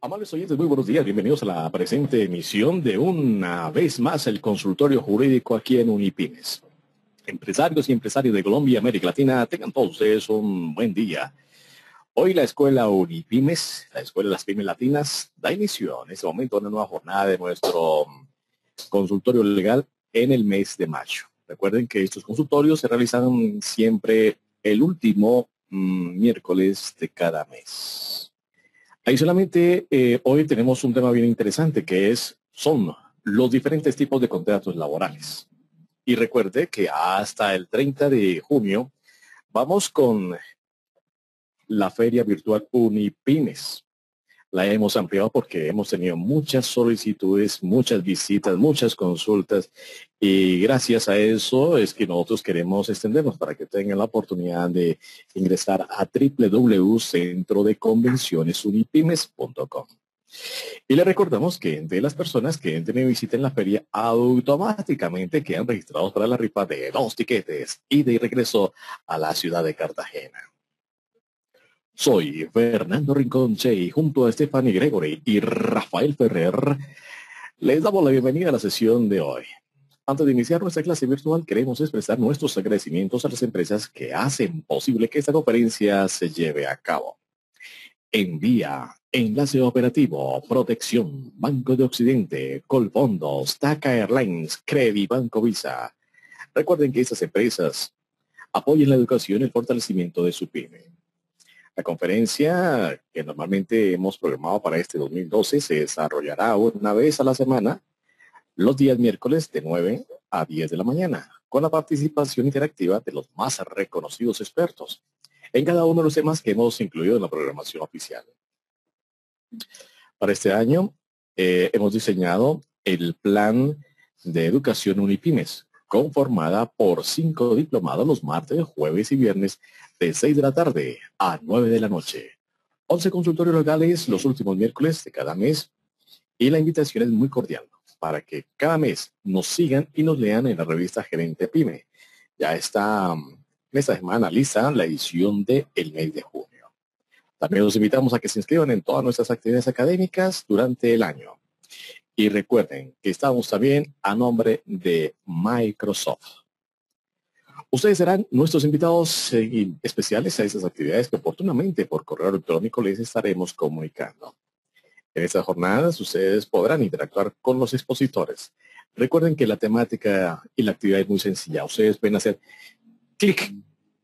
Amables oyentes, muy buenos días. Bienvenidos a la presente emisión de una vez más el consultorio jurídico aquí en Unipymes. Empresarios y empresarios de Colombia y América Latina, tengan todos ustedes un buen día. Hoy la escuela Unipymes, la escuela de las pymes latinas, da inicio en este momento a una nueva jornada de nuestro consultorio legal en el mes de mayo. Recuerden que estos consultorios se realizan siempre el último miércoles de cada mes. Adicionalmente, hoy tenemos un tema bien interesante son los diferentes tipos de contratos laborales. Y recuerde que hasta el 30 de junio vamos con la feria virtual Unipymes. La hemos ampliado porque hemos tenido muchas solicitudes, muchas visitas, muchas consultas y gracias a eso es que nosotros queremos extendernos para que tengan la oportunidad de ingresar a www.centrodeconvencionesunipymes.com. Y le recordamos que entre las personas que entren y visiten la feria automáticamente quedan registrados para la rifa de 2 tiquetes ida y regreso a la ciudad de Cartagena. Soy Fernando Rinconche y junto a Stephanie Gregory y Rafael Ferrer les damos la bienvenida a la sesión de hoy. Antes de iniciar nuestra clase virtual, queremos expresar nuestros agradecimientos a las empresas que hacen posible que esta conferencia se lleve a cabo. Envía, Enlace Operativo, Protección, Banco de Occidente, Colfondos, TACA Airlines, Credi, Banco Visa. Recuerden que estas empresas apoyan la educación y el fortalecimiento de su pyme. La conferencia que normalmente hemos programado para este 2012 se desarrollará una vez a la semana, los días miércoles de 9 a 10 de la mañana, con la participación interactiva de los más reconocidos expertos en cada uno de los temas que hemos incluido en la programación oficial. Para este año hemos diseñado el plan de educación Unipymes, conformada por 5 diplomados los martes, jueves y viernes de 6 de la tarde a 9 de la noche. 11 consultorios legales los últimos miércoles de cada mes y la invitación es muy cordial para que cada mes nos sigan y nos lean en la revista Gerente Pyme. Ya está en esta semana lista la edición del mes de junio. También los invitamos a que se inscriban en todas nuestras actividades académicas durante el año. Y recuerden que estamos también a nombre de Microsoft. Ustedes serán nuestros invitados especiales a esas actividades que oportunamente por correo electrónico les estaremos comunicando. En estas jornadas ustedes podrán interactuar con los expositores. Recuerden que la temática y la actividad es muy sencilla. Ustedes pueden hacer clic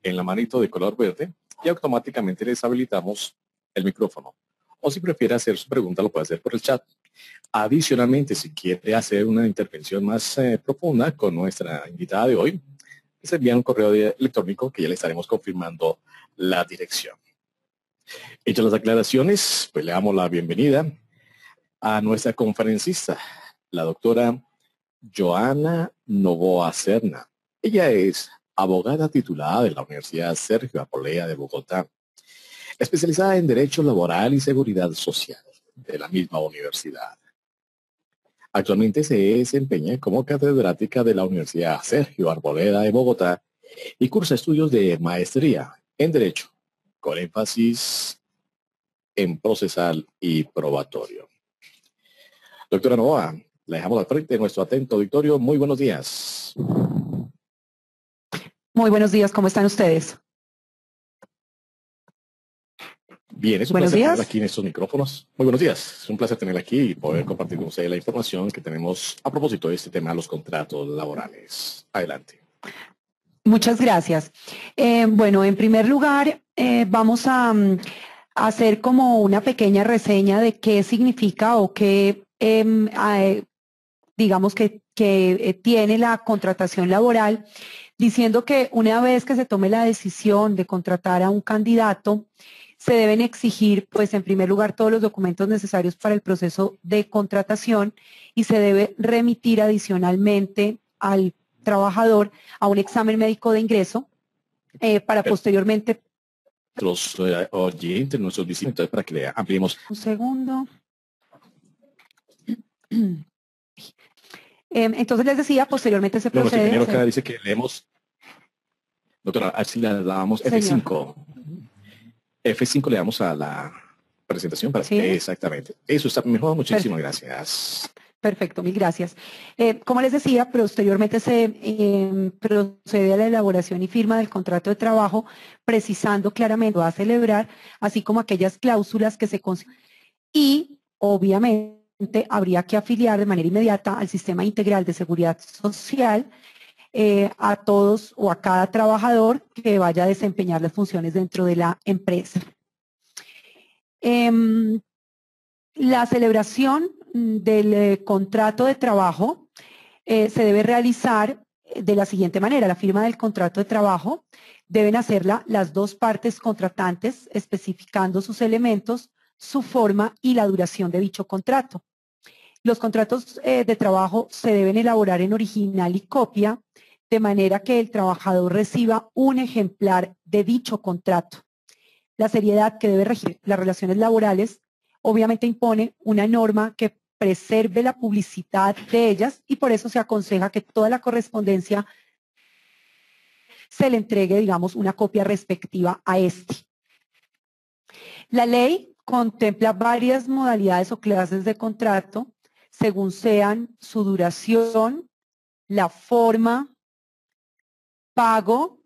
en la manito de color verde y automáticamente les habilitamos el micrófono. O si prefiere hacer su pregunta, lo puede hacer por el chat. Adicionalmente, si quiere hacer una intervención más profunda con nuestra invitada de hoy, les envían un correo electrónico que ya le estaremos confirmando la dirección. Hechas las aclaraciones, pues le damos la bienvenida a nuestra conferencista, la doctora Joana Novoa Serna. Ella es abogada titulada de la Universidad Sergio Arboleda de Bogotá, especializada en Derecho Laboral y Seguridad Social de la misma universidad. Actualmente se desempeña como catedrática de la Universidad Sergio Arboleda de Bogotá y cursa estudios de maestría en Derecho, con énfasis en procesal y probatorio. Doctora Novoa, la dejamos al frente de nuestro atento auditorio. Muy buenos días. Muy buenos días, ¿cómo están ustedes? Bien, es un placer tenerla aquí en estos micrófonos. Muy buenos días. Es un placer tenerla aquí y poder compartir con ustedes la información que tenemos a propósito de este tema, los contratos laborales. Adelante. Muchas gracias. Bueno, en primer lugar, vamos a hacer como una pequeña reseña de qué significa o qué, digamos que tiene la contratación laboral, diciendo que una vez que se tome la decisión de contratar a un candidato, se deben exigir, pues, en primer lugar, todos los documentos necesarios para el proceso de contratación y se debe remitir adicionalmente al trabajador a un examen médico de ingreso para posteriormente... Nuestros oyentes, nuestros visitantes, para que le ampliemos. Un segundo. Entonces les decía, posteriormente se procede... Nuestro ingeniero acá dice que leemos... Doctora, así le damos F5. F5 le damos a la presentación para ¿Sí? Exactamente. Eso está mejor. Muchísimas gracias. Perfecto, mil gracias. Como les decía, posteriormente se procede a la elaboración y firma del contrato de trabajo, precisando claramente lo va a celebrar, así como aquellas cláusulas que se consideran. Y, obviamente, habría que afiliar de manera inmediata al Sistema Integral de Seguridad Social a todos o a cada trabajador que vaya a desempeñar las funciones dentro de la empresa. La celebración del contrato de trabajo se debe realizar de la siguiente manera. La firma del contrato de trabajo deben hacerla las dos partes contratantes, especificando sus elementos, su forma y la duración de dicho contrato. Los contratos de trabajo se deben elaborar en original y copia, de manera que el trabajador reciba un ejemplar de dicho contrato. La seriedad que debe regir las relaciones laborales obviamente impone una norma que preserve la publicidad de ellas y por eso se aconseja que toda la correspondencia se le entregue, digamos, una copia respectiva a este. La ley contempla varias modalidades o clases de contrato según sean su duración, la forma, pago,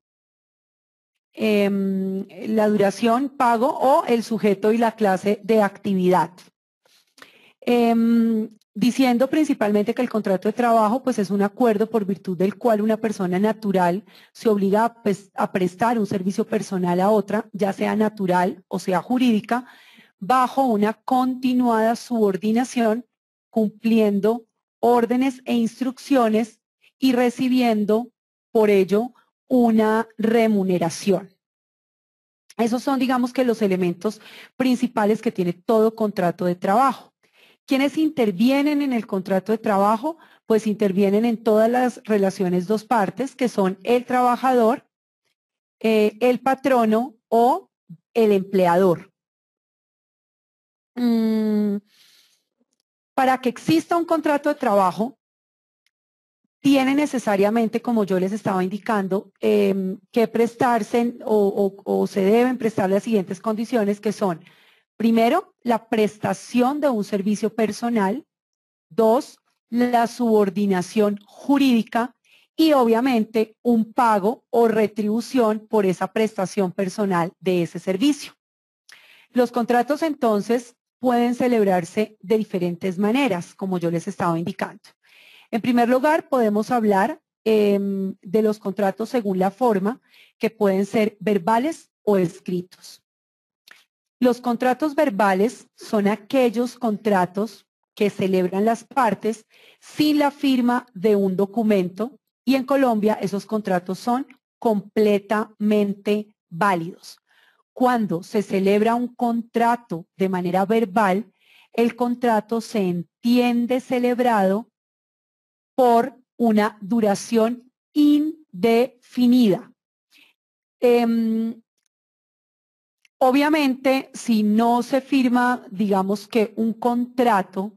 la duración, pago o el sujeto y la clase de actividad. Diciendo principalmente que el contrato de trabajo pues es un acuerdo por virtud del cual una persona natural se obliga a prestar un servicio personal a otra, ya sea natural o sea jurídica, bajo una continuada subordinación, cumpliendo órdenes e instrucciones y recibiendo por ello una remuneración. Esos son, digamos que los elementos principales que tiene todo contrato de trabajo. ¿Quiénes intervienen en el contrato de trabajo? Pues intervienen en todas las relaciones dos partes, que son el trabajador, el patrono o el empleador. Para que exista un contrato de trabajo, tiene necesariamente, como yo les estaba indicando, que prestarse o se deben prestar las siguientes condiciones que son, primero, la prestación de un servicio personal, dos, la subordinación jurídica y obviamente un pago o retribución por esa prestación personal de ese servicio. Los contratos entonces pueden celebrarse de diferentes maneras, como yo les estaba indicando. En primer lugar, podemos hablar de los contratos según la forma, que pueden ser verbales o escritos. Los contratos verbales son aquellos contratos que celebran las partes sin la firma de un documento y en Colombia esos contratos son completamente válidos. Cuando se celebra un contrato de manera verbal, el contrato se entiende celebrado por una duración indefinida. Obviamente, si no se firma, digamos que un contrato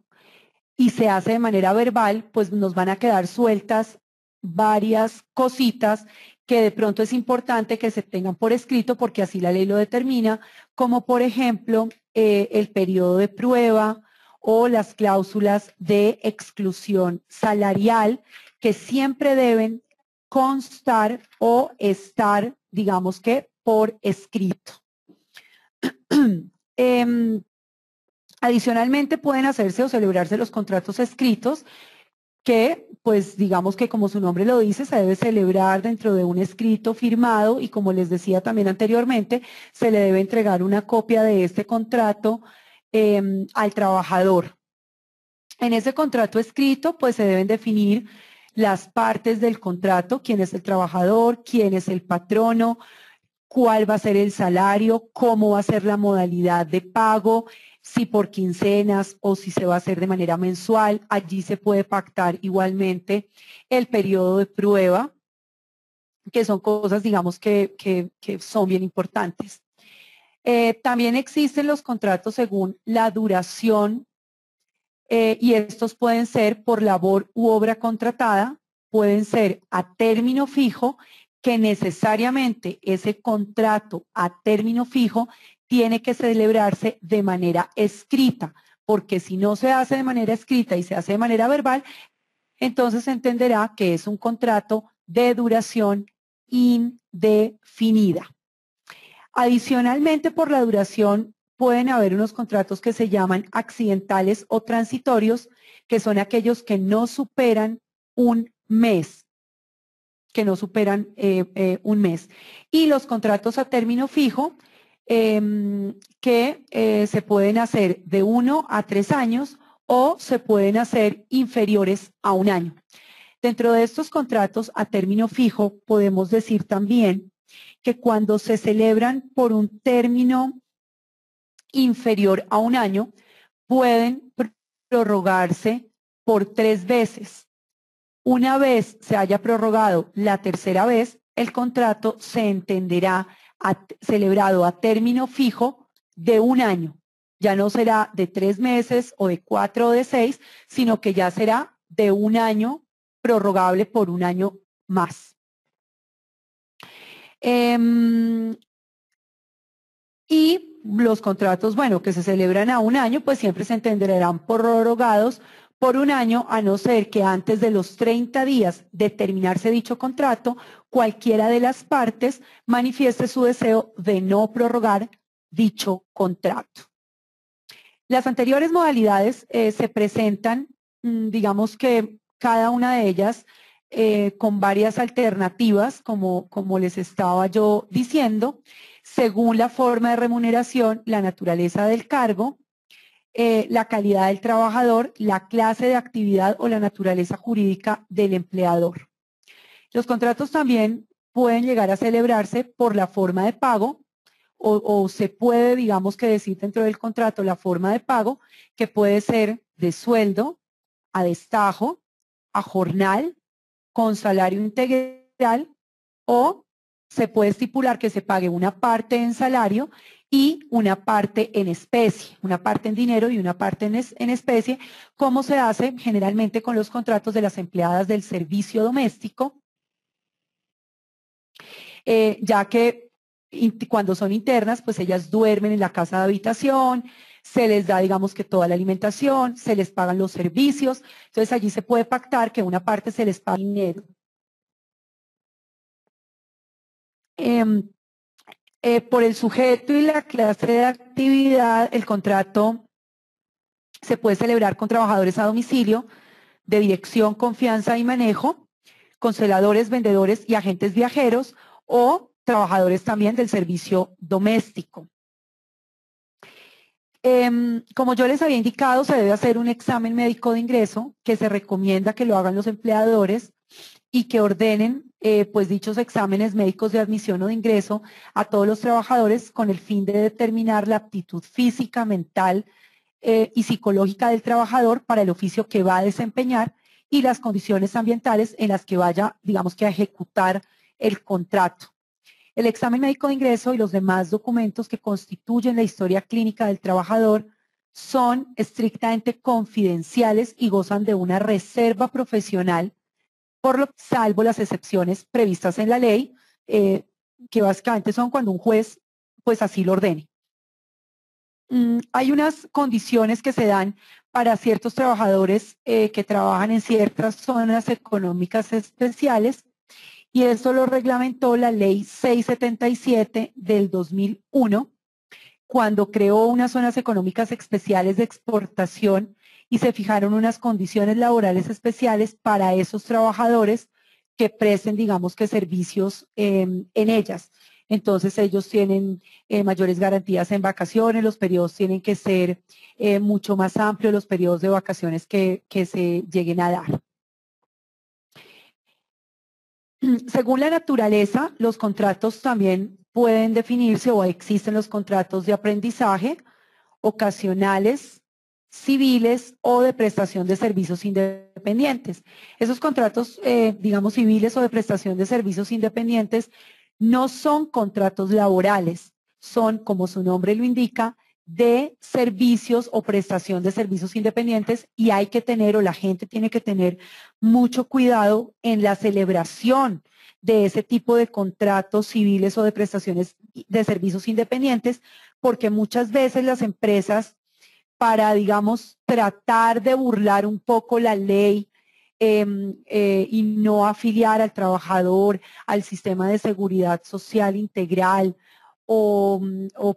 y se hace de manera verbal, pues nos van a quedar sueltas varias cositas que de pronto es importante que se tengan por escrito porque así la ley lo determina, como por ejemplo el periodo de prueba o las cláusulas de exclusión salarial que siempre deben constar o estar, digamos que, por escrito. Adicionalmente pueden hacerse o celebrarse los contratos escritos que, pues digamos que como su nombre lo dice, se debe celebrar dentro de un escrito firmado y como les decía también anteriormente, se le debe entregar una copia de este contrato al trabajador. En ese contrato escrito, pues se deben definir las partes del contrato, quién es el trabajador, quién es el patrono, cuál va a ser el salario, cómo va a ser la modalidad de pago, si por quincenas o si se va a hacer de manera mensual. Allí se puede pactar igualmente el periodo de prueba, que son cosas, digamos, que son bien importantes. También existen los contratos según la duración y estos pueden ser por labor u obra contratada, pueden ser a término fijo, que necesariamente ese contrato a término fijo tiene que celebrarse de manera escrita, porque si no se hace de manera escrita y se hace de manera verbal, entonces se entenderá que es un contrato de duración indefinida. Adicionalmente, por la duración, pueden haber unos contratos que se llaman accidentales o transitorios, que son aquellos que no superan un mes, un mes. Y los contratos a término fijo, que se pueden hacer de 1 a 3 años o se pueden hacer inferiores a 1 año. Dentro de estos contratos a término fijo, podemos decir también que cuando se celebran por un término inferior a 1 año, pueden prorrogarse por 3 veces. Una vez se haya prorrogado la tercera vez, el contrato se entenderá celebrado a término fijo de 1 año. Ya no será de 3 meses o de 4 o de 6, sino que ya será de 1 año prorrogable por 1 año más. Y los contratos, bueno, que se celebran a 1 año, pues siempre se entenderán prorrogados por 1 año, a no ser que antes de los 30 días de terminarse dicho contrato, cualquiera de las partes manifieste su deseo de no prorrogar dicho contrato. Las anteriores modalidades se presentan, digamos que cada una de ellas con varias alternativas, como les estaba yo diciendo, según la forma de remuneración, la naturaleza del cargo, la calidad del trabajador, la clase de actividad o la naturaleza jurídica del empleador. Los contratos también pueden llegar a celebrarse por la forma de pago o se puede, digamos que decir dentro del contrato la forma de pago, que puede ser de sueldo, a destajo, a jornal, con salario integral, o se puede estipular que se pague una parte en salario y una parte en especie, una parte en dinero y una parte en especie, como se hace generalmente con los contratos de las empleadas del servicio doméstico, ya que cuando son internas, pues ellas duermen en la casa de habitación, se les da, digamos que toda la alimentación, se les pagan los servicios, entonces allí se puede pactar que una parte se les paga dinero. Por el sujeto y la clase de actividad, el contrato se puede celebrar con trabajadores a domicilio, de dirección, confianza y manejo, con celadores, vendedores y agentes viajeros, o trabajadores también del servicio doméstico. Como yo les había indicado, se debe hacer un examen médico de ingreso que se recomienda que lo hagan los empleadores y que ordenen pues dichos exámenes médicos de admisión o de ingreso a todos los trabajadores con el fin de determinar la aptitud física, mental y psicológica del trabajador para el oficio que va a desempeñar y las condiciones ambientales en las que vaya, digamos que a ejecutar el contrato. El examen médico de ingreso y los demás documentos que constituyen la historia clínica del trabajador son estrictamente confidenciales y gozan de una reserva profesional, salvo las excepciones previstas en la ley, que básicamente son cuando un juez pues así lo ordene. Hay unas condiciones que se dan para ciertos trabajadores que trabajan en ciertas zonas económicas especiales, y eso lo reglamentó la ley 677 del 2001, cuando creó unas zonas económicas especiales de exportación y se fijaron unas condiciones laborales especiales para esos trabajadores que presten, digamos que servicios en ellas. Entonces ellos tienen mayores garantías en vacaciones, los periodos tienen que ser mucho más amplios, los periodos de vacaciones que se lleguen a dar. Según la naturaleza, los contratos también pueden definirse o existen los contratos de aprendizaje, ocasionales, civiles o de prestación de servicios independientes. Esos contratos, digamos, civiles o de prestación de servicios independientes no son contratos laborales, son, como su nombre lo indica, de servicios o prestación de servicios independientes, y hay que tener, o la gente tiene que tener mucho cuidado en la celebración de ese tipo de contratos civiles o de prestaciones de servicios independientes, porque muchas veces las empresas, para, digamos, tratar de burlar un poco la ley y no afiliar al trabajador al sistema de seguridad social integral o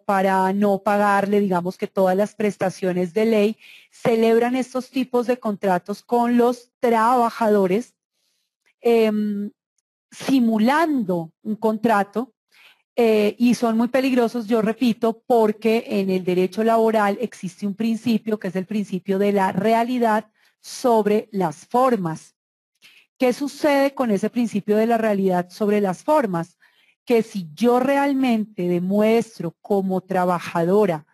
para no pagarle, digamos, que todas las prestaciones de ley, celebran estos tipos de contratos con los trabajadores simulando un contrato y son muy peligrosos, yo repito, porque en el derecho laboral existe un principio que es el principio de la realidad sobre las formas. ¿Qué sucede con ese principio de la realidad sobre las formas? Que si yo realmente demuestro como trabajadora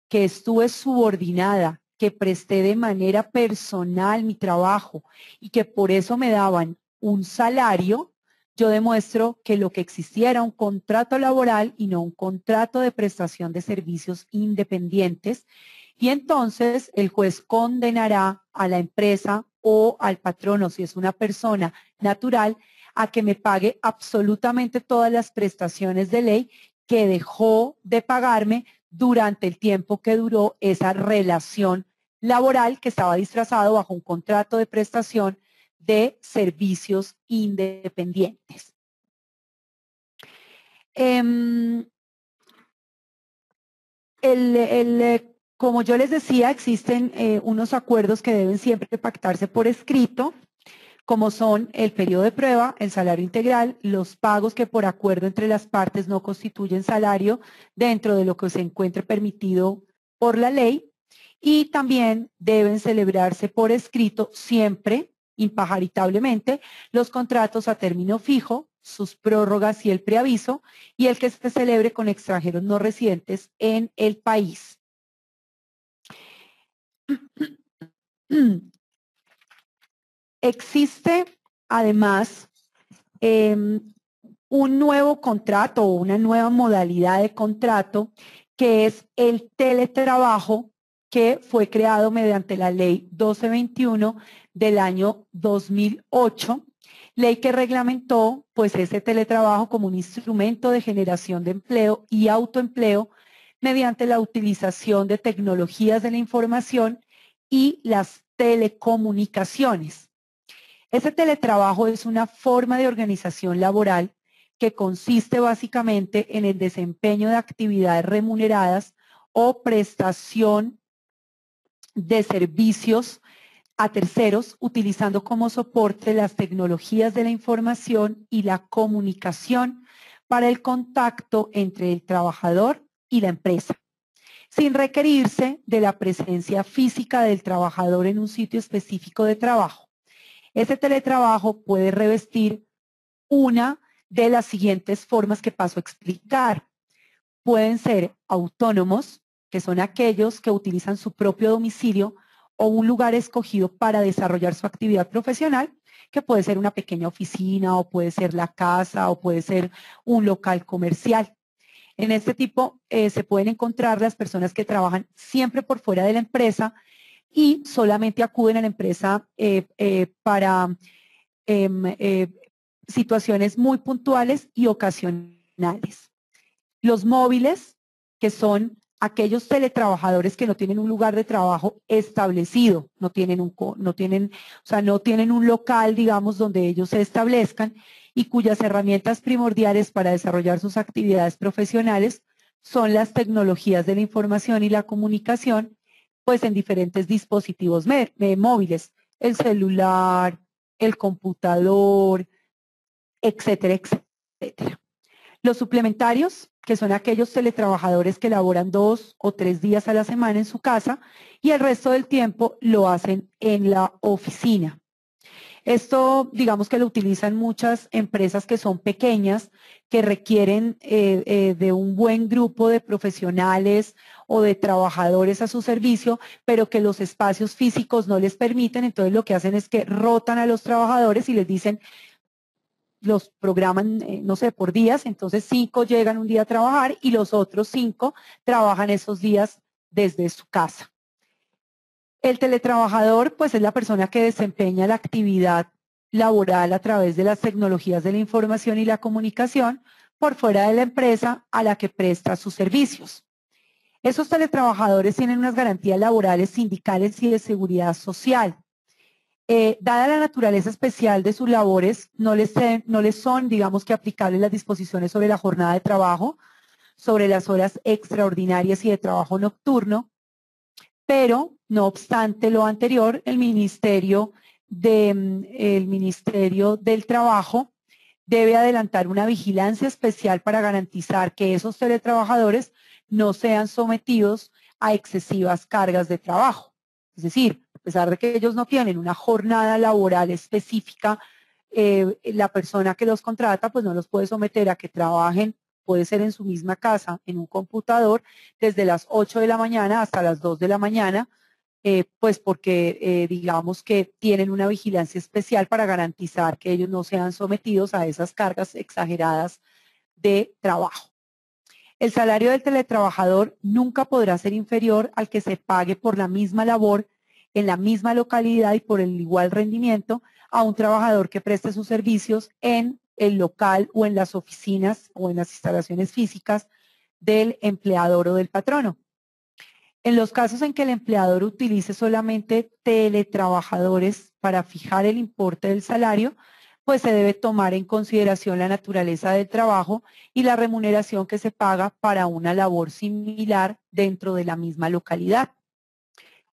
que estuve subordinada, que presté de manera personal mi trabajo y que por eso me daban un salario, yo demuestro que lo que existía era un contrato laboral y no un contrato de prestación de servicios independientes. Y entonces el juez condenará a la empresa o al patrono, si es una persona natural, a que me pague absolutamente todas las prestaciones de ley que dejó de pagarme durante el tiempo que duró esa relación laboral que estaba disfrazado bajo un contrato de prestación de servicios independientes. Como yo les decía, existen unos acuerdos que deben siempre pactarse por escrito, como son el periodo de prueba, el salario integral, los pagos que por acuerdo entre las partes no constituyen salario dentro de lo que se encuentre permitido por la ley, y también deben celebrarse por escrito siempre, impajaritablemente, los contratos a término fijo, sus prórrogas y el preaviso, y el que se celebre con extranjeros no residentes en el país. Existe, además, un nuevo contrato o una nueva modalidad de contrato que es el teletrabajo, que fue creado mediante la ley 1221 del año 2008, ley que reglamentó pues ese teletrabajo como un instrumento de generación de empleo y autoempleo mediante la utilización de tecnologías de la información y las telecomunicaciones. Ese teletrabajo es una forma de organización laboral que consiste básicamente en el desempeño de actividades remuneradas o prestación de servicios a terceros, utilizando como soporte las tecnologías de la información y la comunicación para el contacto entre el trabajador y la empresa, sin requerirse de la presencia física del trabajador en un sitio específico de trabajo. Ese teletrabajo puede revestir una de las siguientes formas que paso a explicar. Pueden ser autónomos, que son aquellos que utilizan su propio domicilio o un lugar escogido para desarrollar su actividad profesional, que puede ser una pequeña oficina o puede ser la casa o puede ser un local comercial. En este tipo se pueden encontrar las personas que trabajan siempre por fuera de la empresa y solamente acuden a la empresa para situaciones muy puntuales y ocasionales. Los móviles, que son aquellos teletrabajadores que no tienen un lugar de trabajo establecido, no tienen un local, digamos, donde ellos se establezcan y cuyas herramientas primordiales para desarrollar sus actividades profesionales son las tecnologías de la información y la comunicación, pues en diferentes dispositivos móviles, el celular, el computador, etcétera, etcétera. Los suplementarios, que son aquellos teletrabajadores que laboran 2 o 3 días a la semana en su casa y el resto del tiempo lo hacen en la oficina. Esto, digamos que lo utilizan muchas empresas que son pequeñas, que requieren de un buen grupo de profesionales o de trabajadores a su servicio, pero que los espacios físicos no les permiten. Entonces lo que hacen es que rotan a los trabajadores y les dicen, los programan, no sé, por días, entonces 5 llegan un día a trabajar y los otros 5 trabajan esos días desde su casa. El teletrabajador, pues es la persona que desempeña la actividad laboral a través de las tecnologías de la información y la comunicación por fuera de la empresa a la que presta sus servicios. Esos teletrabajadores tienen unas garantías laborales, sindicales y de seguridad social. Dada la naturaleza especial de sus labores, no les son, digamos que, aplicables las disposiciones sobre la jornada de trabajo, sobre las horas extraordinarias y de trabajo nocturno, pero, no obstante lo anterior, el Ministerio del Trabajo debe adelantar una vigilancia especial para garantizar que esos teletrabajadores no sean sometidos a excesivas cargas de trabajo. Es decir, a pesar de que ellos no tienen una jornada laboral específica, la persona que los contrata pues no los puede someter a que trabajen, puede ser en su misma casa, en un computador, desde las 8 de la mañana hasta las 2 de la mañana, pues porque digamos que tienen una vigilancia especial para garantizar que ellos no sean sometidos a esas cargas exageradas de trabajo. El salario del teletrabajador nunca podrá ser inferior al que se pague por la misma labor en la misma localidad y por el igual rendimiento a un trabajador que preste sus servicios en el local o en las oficinas o en las instalaciones físicas del empleador o del patrono. En los casos en que el empleador utilice solamente teletrabajadores para fijar el importe del salario, pues se debe tomar en consideración la naturaleza del trabajo y la remuneración que se paga para una labor similar dentro de la misma localidad.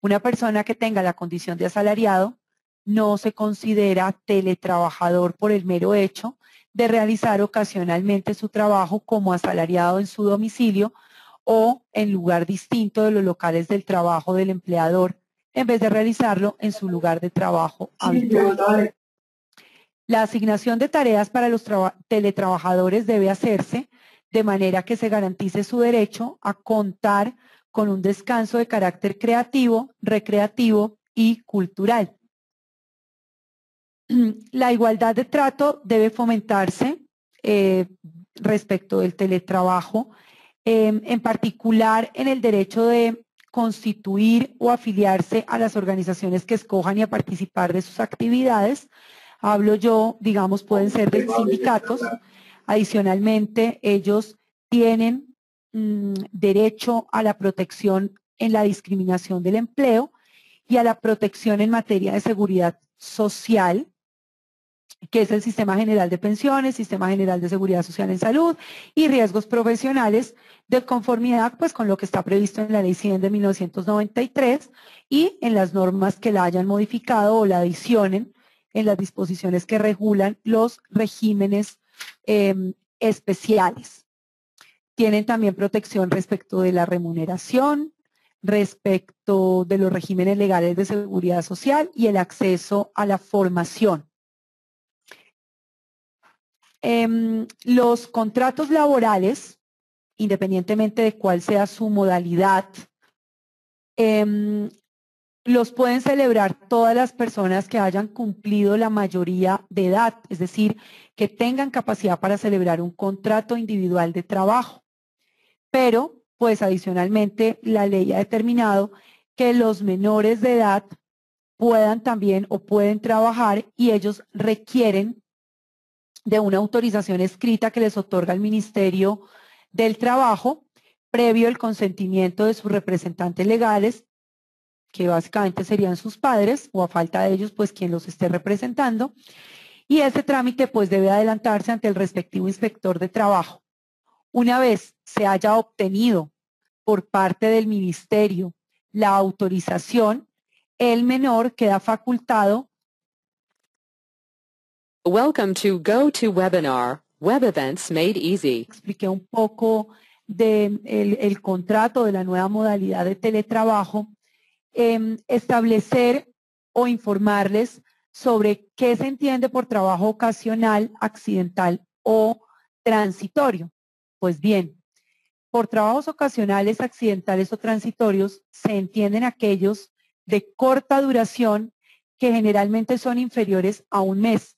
Una persona que tenga la condición de asalariado no se considera teletrabajador por el mero hecho de realizar ocasionalmente su trabajo como asalariado en su domicilio o en lugar distinto de los locales del trabajo del empleador, en vez de realizarlo en su lugar de trabajo habitual. La asignación de tareas para los teletrabajadores debe hacerse de manera que se garantice su derecho a contar con un descanso de carácter creativo, recreativo y cultural. La igualdad de trato debe fomentarse respecto del teletrabajo, en particular en el derecho de constituir o afiliarse a las organizaciones que escojan y a participar de sus actividades. Hablo yo, digamos, pueden ser de sindicatos. Adicionalmente, ellos tienen derecho a la protección en la discriminación del empleo y a la protección en materia de seguridad social, que es el Sistema General de Pensiones, Sistema General de Seguridad Social en Salud y riesgos profesionales, de conformidad pues con lo que está previsto en la Ley 100 de 1993 y en las normas que la hayan modificado o la adicionen en las disposiciones que regulan los regímenes especiales. Tienen también protección respecto de la remuneración, respecto de los regímenes legales de seguridad social y el acceso a la formación. Los contratos laborales, independientemente de cuál sea su modalidad, los pueden celebrar todas las personas que hayan cumplido la mayoría de edad, es decir, que tengan capacidad para celebrar un contrato individual de trabajo. Pero, pues adicionalmente, la ley ha determinado que los menores de edad puedan también o pueden trabajar y ellos requieren de una autorización escrita que les otorga el Ministerio del Trabajo, previo el consentimiento de sus representantes legales, que básicamente serían sus padres, o a falta de ellos, pues quien los esté representando, y este trámite pues debe adelantarse ante el respectivo inspector de trabajo. Una vez se haya obtenido por parte del Ministerio la autorización, el menor queda facultado. Welcome to GoToWebinar, Web Events Made Easy. Expliqué un poco del contrato, de la nueva modalidad de teletrabajo, establecer o informarles sobre qué se entiende por trabajo ocasional, accidental o transitorio. Pues bien, por trabajos ocasionales, accidentales o transitorios se entienden aquellos de corta duración que generalmente son inferiores a un mes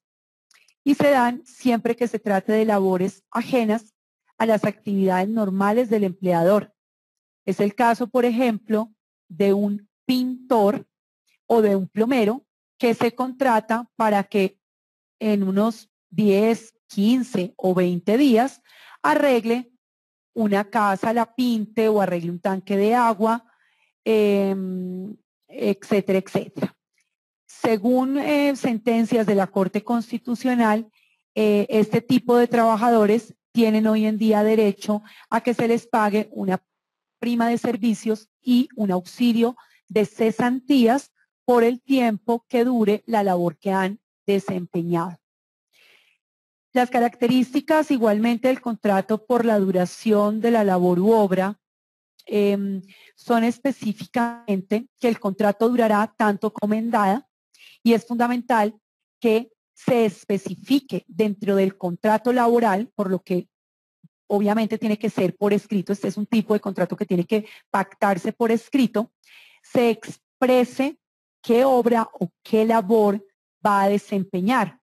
y se dan siempre que se trate de labores ajenas a las actividades normales del empleador. Es el caso, por ejemplo, de un pintor o de un plomero que se contrata para que en unos 10, 15 o 20 días arregle una casa la pinte o arregle un tanque de agua, etcétera, etcétera. Según sentencias de la Corte Constitucional, este tipo de trabajadores tienen hoy en día derecho a que se les pague una prima de servicios y un auxilio de cesantías por el tiempo que dure la labor que han desempeñado. Las características igualmente del contrato por la duración de la labor u obra son específicamente que el contrato durará tanto como en dada y es fundamental que se especifique dentro del contrato laboral, por lo que obviamente tiene que ser por escrito, este es un tipo de contrato que tiene que pactarse por escrito, se exprese qué obra o qué labor va a desempeñar.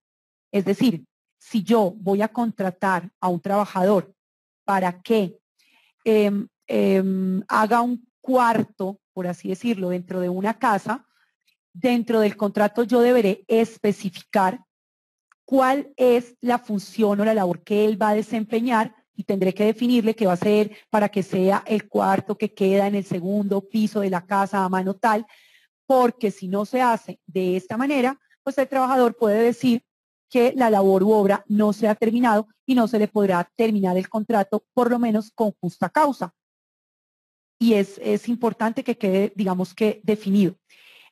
Es decir, si yo voy a contratar a un trabajador para que haga un cuarto, por así decirlo, dentro de una casa, dentro del contrato yo deberé especificar cuál es la función o la labor que él va a desempeñar y tendré que definirle qué va a hacer para que sea el cuarto que queda en el segundo piso de la casa a mano tal, porque si no se hace de esta manera, pues el trabajador puede decir que la labor u obra no se ha terminado y no se le podrá terminar el contrato, por lo menos con justa causa. Y es importante que quede, digamos que, definido.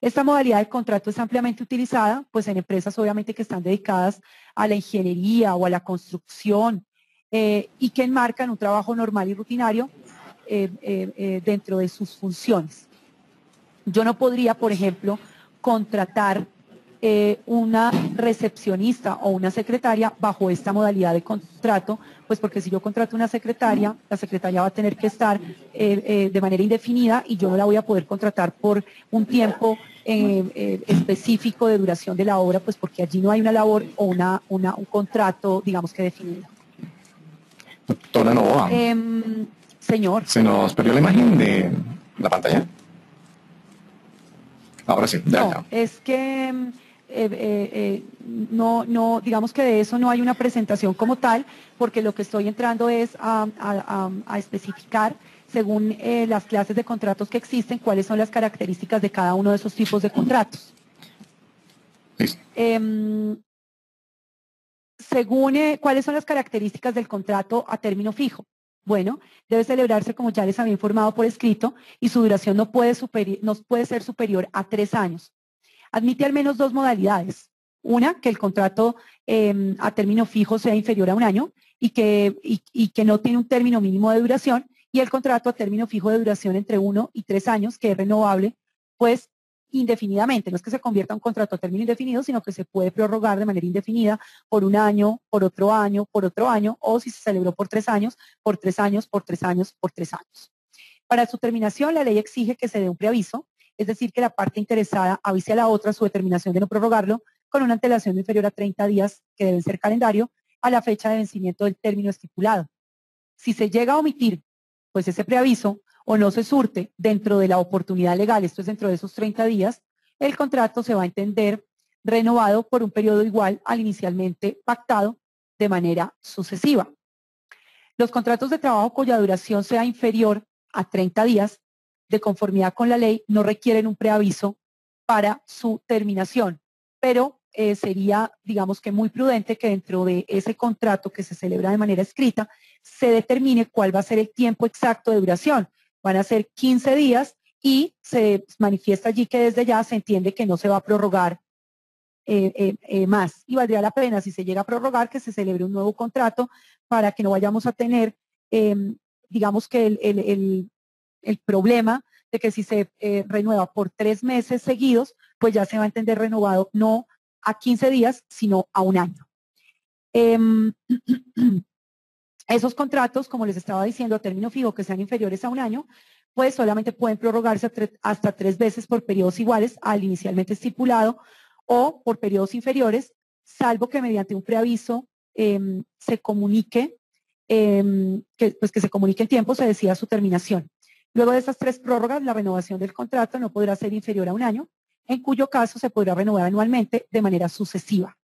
Esta modalidad de contrato es ampliamente utilizada, pues en empresas obviamente que están dedicadas a la ingeniería o a la construcción y que enmarcan un trabajo normal y rutinario dentro de sus funciones. Yo no podría, por ejemplo, contratar una recepcionista o una secretaria bajo esta modalidad de contrato, pues porque si yo contrato una secretaria, la secretaria va a tener que estar de manera indefinida y yo no la voy a poder contratar por un tiempo específico de duración de la obra, pues porque allí no hay una labor o un contrato, digamos que definido. Doctora Novoa, señor. se nos perdió la imagen de la pantalla. Ahora sí, ya, no, es que no, digamos que de eso no hay una presentación como tal, porque lo que estoy entrando es a especificar, según las clases de contratos que existen, cuáles son las características de cada uno de esos tipos de contratos. Según cuáles son las características del contrato a término fijo. Bueno, debe celebrarse, como ya les había informado, por escrito y su duración no puede ser superior a 3 años. Admite al menos 2 modalidades. Una, que el contrato a término fijo sea inferior a 1 año y que no tiene un término mínimo de duración, y el contrato a término fijo de duración entre 1 y 3 años, que es renovable, pues indefinidamente. No es que se convierta en un contrato a término indefinido, sino que se puede prorrogar de manera indefinida por 1 año, por otro año, por otro año, o si se celebró por 3 años, por 3 años, por 3 años, por 3 años. Para su terminación, la ley exige que se dé un preaviso, es decir, que la parte interesada avise a la otra su determinación de no prorrogarlo con una antelación inferior a 30 días, que deben ser calendario, a la fecha de vencimiento del término estipulado. Si se llega a omitir, pues ese preaviso, o no se surte dentro de la oportunidad legal, esto es dentro de esos 30 días, el contrato se va a entender renovado por un periodo igual al inicialmente pactado de manera sucesiva. Los contratos de trabajo cuya duración sea inferior a 30 días, de conformidad con la ley, no requieren un preaviso para su terminación, pero sería, digamos que muy prudente que dentro de ese contrato que se celebra de manera escrita, se determine cuál va a ser el tiempo exacto de duración. Van a ser 15 días y se manifiesta allí que desde ya se entiende que no se va a prorrogar más. Y valdría la pena, si se llega a prorrogar, que se celebre un nuevo contrato para que no vayamos a tener, digamos que el problema de que si se renueva por 3 meses seguidos, pues ya se va a entender renovado no a 15 días, sino a 1 año. Esos contratos, como les estaba diciendo, a término fijo que sean inferiores a 1 año, pues solamente pueden prorrogarse hasta 3 veces por periodos iguales al inicialmente estipulado o por periodos inferiores, salvo que mediante un preaviso se comunique, que se comunique el tiempo, se decida su terminación. Luego de estas 3 prórrogas, la renovación del contrato no podrá ser inferior a 1 año, en cuyo caso se podrá renovar anualmente de manera sucesiva.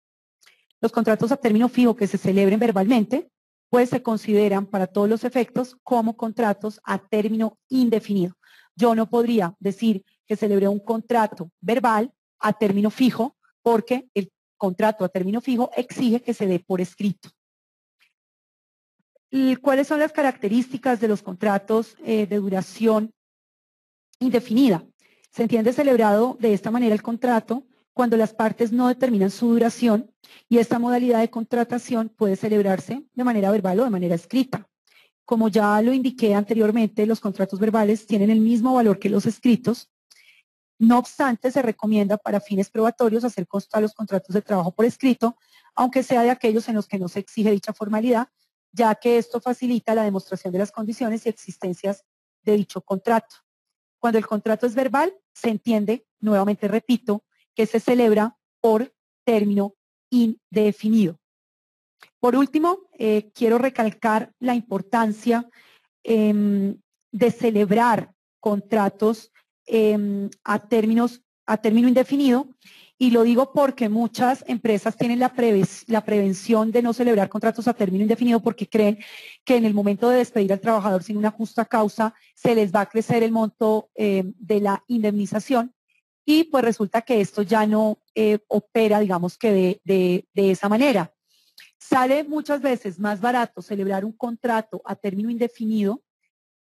Los contratos a término fijo que se celebren verbalmente pues se consideran para todos los efectos como contratos a término indefinido. Yo no podría decir que celebré un contrato verbal a término fijo porque el contrato a término fijo exige que se dé por escrito. ¿Y cuáles son las características de los contratos de duración indefinida? Se entiende celebrado de esta manera el contrato cuando las partes no determinan su duración y esta modalidad de contratación puede celebrarse de manera verbal o de manera escrita. Como ya lo indiqué anteriormente, los contratos verbales tienen el mismo valor que los escritos. No obstante, se recomienda para fines probatorios hacer constar los contratos de trabajo por escrito, aunque sea de aquellos en los que no se exige dicha formalidad, ya que esto facilita la demostración de las condiciones y existencias de dicho contrato. Cuando el contrato es verbal, se entiende, nuevamente repito, que se celebra por término indefinido. Por último, quiero recalcar la importancia de celebrar contratos a término indefinido, y lo digo porque muchas empresas tienen la prevención de no celebrar contratos a término indefinido porque creen que en el momento de despedir al trabajador sin una justa causa se les va a crecer el monto de la indemnización, y pues resulta que esto ya no opera, digamos que de esa manera. Sale muchas veces más barato celebrar un contrato a término indefinido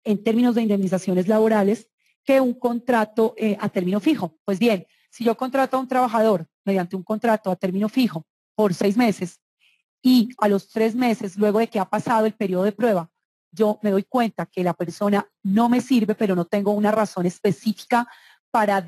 en términos de indemnizaciones laborales que un contrato a término fijo. Pues bien, si yo contrato a un trabajador mediante un contrato a término fijo por 6 meses y a los 3 meses, luego de que ha pasado el periodo de prueba, yo me doy cuenta que la persona no me sirve, pero no tengo una razón específica para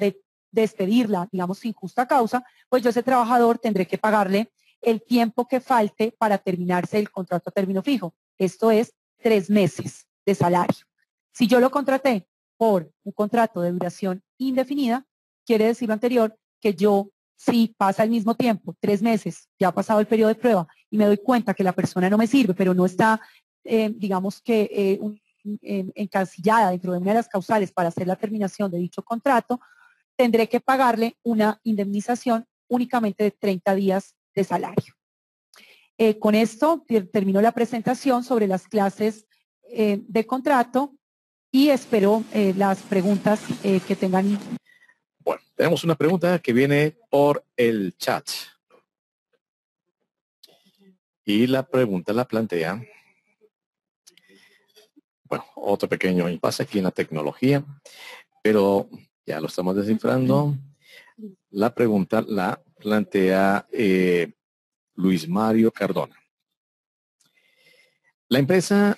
despedirla, digamos, sin justa causa, pues yo a ese trabajador tendré que pagarle el tiempo que falte para terminarse el contrato a término fijo. Esto es 3 meses de salario. Si yo lo contraté por un contrato de duración indefinida, quiere decir lo anterior, que yo, si pasa el mismo tiempo, 3 meses, ya ha pasado el periodo de prueba y me doy cuenta que la persona no me sirve, pero no está, digamos que, encasillada dentro de una de las causales para hacer la terminación de dicho contrato, tendré que pagarle una indemnización únicamente de 30 días de salario. Con esto termino la presentación sobre las clases de contrato y espero las preguntas que tengan. Bueno, tenemos una pregunta que viene por el chat. Y la pregunta la plantea, bueno, otro pequeño impasse aquí en la tecnología, pero ya lo estamos descifrando. La pregunta la plantea Luis Mario Cardona. La empresa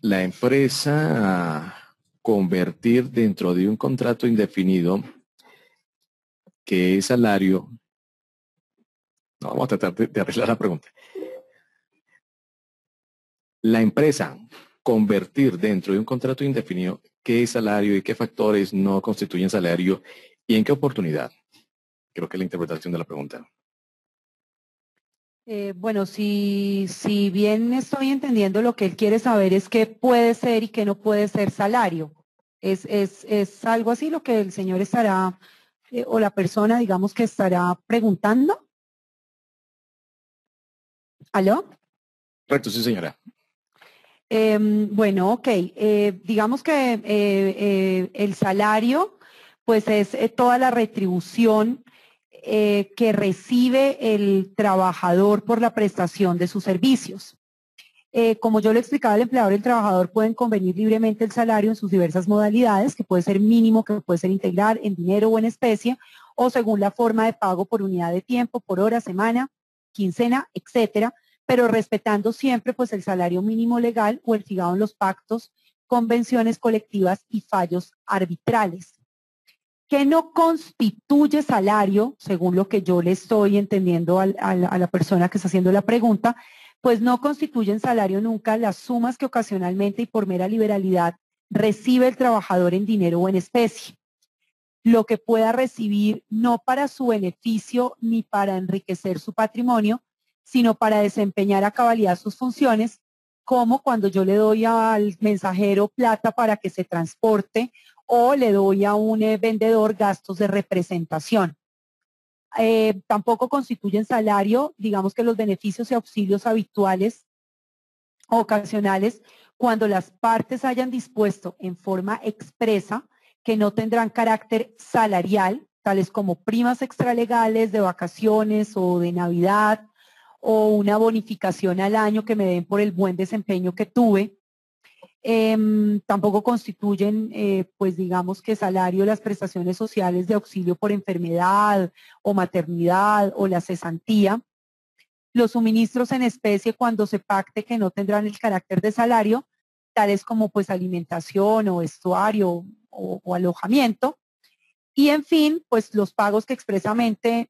la empresa convertir dentro de un contrato indefinido que es salario. No, vamos a tratar de arreglar la pregunta. La empresa convertir dentro de un contrato indefinido qué es salario y qué factores no constituyen salario y en qué oportunidad. Creo que es la interpretación de la pregunta. Bueno, si bien estoy entendiendo, lo que él quiere saber es qué puede ser y qué no puede ser salario. ¿Es algo así lo que el señor estará, o la persona, digamos, que estará preguntando? ¿Aló? Correcto, sí, señora. Bueno, ok. Digamos que el salario, pues es toda la retribución que recibe el trabajador por la prestación de sus servicios. Como yo le explicaba, el empleador y el trabajador pueden convenir libremente el salario en sus diversas modalidades, que puede ser mínimo, que puede ser integral, en dinero o en especie, o según la forma de pago por unidad de tiempo, por hora, semana, quincena, etcétera, pero respetando siempre pues el salario mínimo legal o el fijado en los pactos, convenciones colectivas y fallos arbitrales. ¿Qué no constituye salario, según lo que yo le estoy entendiendo a la persona que está haciendo la pregunta? Pues no constituyen salario nunca las sumas que ocasionalmente y por mera liberalidad recibe el trabajador en dinero o en especie. Lo que pueda recibir no para su beneficio ni para enriquecer su patrimonio, sino para desempeñar a cabalidad sus funciones, como cuando yo le doy al mensajero plata para que se transporte o le doy a un vendedor gastos de representación. Tampoco constituyen salario, digamos que los beneficios y auxilios habituales o ocasionales, cuando las partes hayan dispuesto en forma expresa que no tendrán carácter salarial, tales como primas extralegales de vacaciones o de Navidad, o una bonificación al año que me den por el buen desempeño que tuve. Tampoco constituyen, pues digamos que salario, las prestaciones sociales de auxilio por enfermedad o maternidad o la cesantía. Los suministros en especie cuando se pacte que no tendrán el carácter de salario, tales como pues alimentación o vestuario o alojamiento. Y en fin, pues los pagos que expresamente,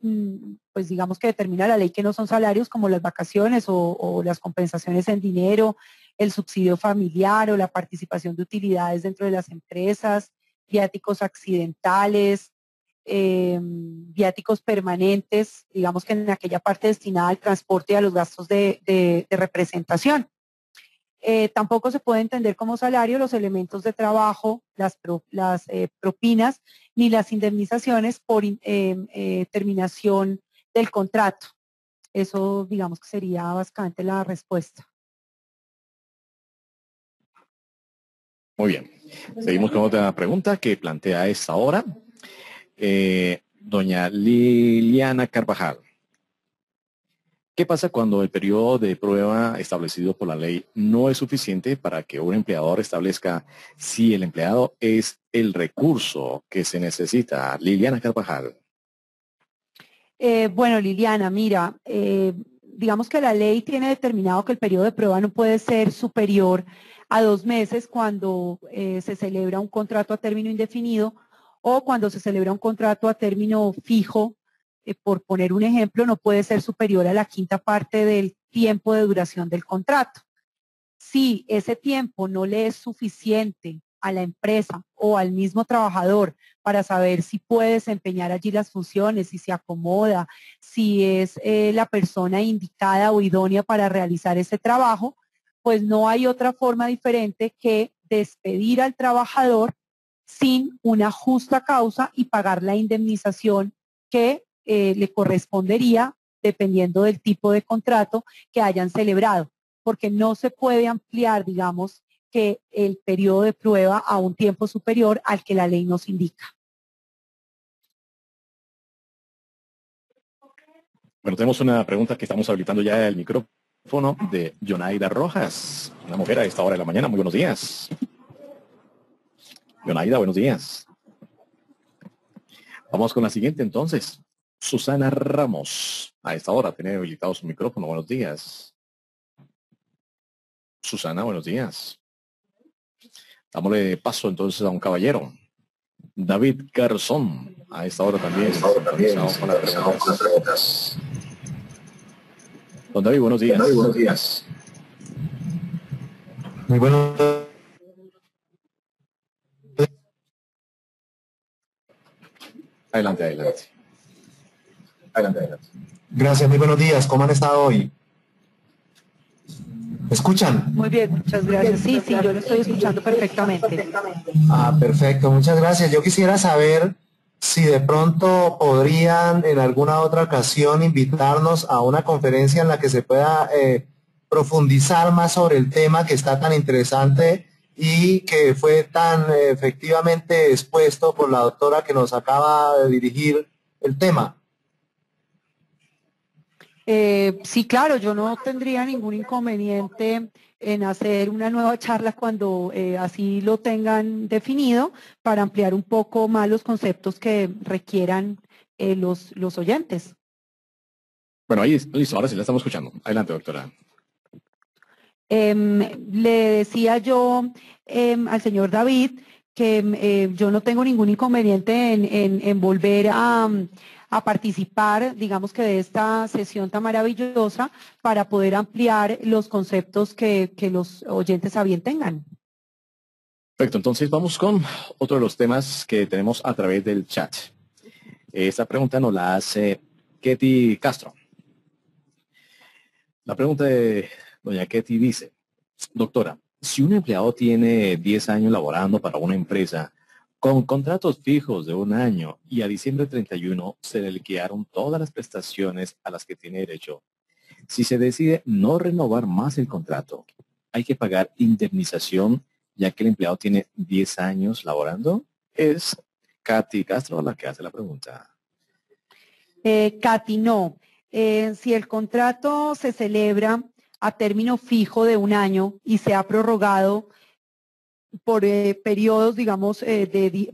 pues digamos que determina la ley que no son salarios, como las vacaciones o las compensaciones en dinero, el subsidio familiar o la participación de utilidades dentro de las empresas, viáticos accidentales, viáticos permanentes, digamos que en aquella parte destinada al transporte y a los gastos de representación. Tampoco se puede entender como salario los elementos de trabajo, las propinas, ni las indemnizaciones por terminación del contrato. Eso, digamos que sería básicamente la respuesta. Muy bien. Seguimos con otra pregunta que plantea a esta hora. Doña Liliana Carvajal. ¿Qué pasa cuando el periodo de prueba establecido por la ley no es suficiente para que un empleador establezca si el empleado es el recurso que se necesita? Liliana Carvajal. Bueno, Liliana, mira, digamos que la ley tiene determinado que el periodo de prueba no puede ser superior a 2 meses cuando se celebra un contrato a término indefinido o cuando se celebra un contrato a término fijo. Por poner un ejemplo, no puede ser superior a la quinta parte del tiempo de duración del contrato. Si ese tiempo no le es suficiente a la empresa o al mismo trabajador para saber si puede desempeñar allí las funciones, si se acomoda, si es la persona indicada o idónea para realizar ese trabajo, pues no hay otra forma diferente que despedir al trabajador sin una justa causa y pagar la indemnización que le correspondería dependiendo del tipo de contrato que hayan celebrado, porque no se puede ampliar, digamos, que el periodo de prueba a un tiempo superior al que la ley nos indica. Bueno, tenemos una pregunta que estamos habilitando ya el micrófono de Yonaida Rojas, una mujer a esta hora de la mañana. Muy buenos días. Yonaida, buenos días. Vamos con la siguiente entonces. Susana Ramos, a esta hora tiene habilitado su micrófono. Buenos días. Susana, buenos días. Dámosle paso entonces a un caballero. David Garzón, a esta hora también. Con las preguntas. Don David, buenos días. David, buenos días. Muy buenos días. Adelante, adelante. Adelante. Gracias, muy buenos días. ¿Cómo han estado hoy? ¿Me escuchan? Muy bien, muchas gracias. Sí, yo lo estoy escuchando perfectamente. Perfecto, muchas gracias. Yo quisiera saber si de pronto podrían en alguna otra ocasión invitarnos a una conferencia en la que se pueda profundizar más sobre el tema que está tan interesante y que fue tan efectivamente expuesto por la doctora que nos acaba de dirigir el tema. Sí, claro, yo no tendría ningún inconveniente en hacer una nueva charla cuando así lo tengan definido para ampliar un poco más los conceptos que requieran los oyentes. Bueno, ahí listo, ahora sí la estamos escuchando. Adelante, doctora. Le decía yo al señor David que yo no tengo ningún inconveniente en volver a participar, digamos que de esta sesión tan maravillosa para poder ampliar los conceptos que los oyentes a bien tengan. Perfecto, entonces vamos con otro de los temas que tenemos a través del chat. Esta pregunta nos la hace Ketty Castro. La pregunta de doña Ketty dice, doctora, si un empleado tiene 10 años laborando para una empresa, Con contratos fijos de un año y a diciembre 31 se le liquidaron todas las prestaciones a las que tiene derecho. Si se decide no renovar más el contrato, hay que pagar indemnización ya que el empleado tiene 10 años laborando. Es Katy Castro la que hace la pregunta. Katy, no. Si el contrato se celebra a término fijo de un año y se ha prorrogado por periodos, digamos,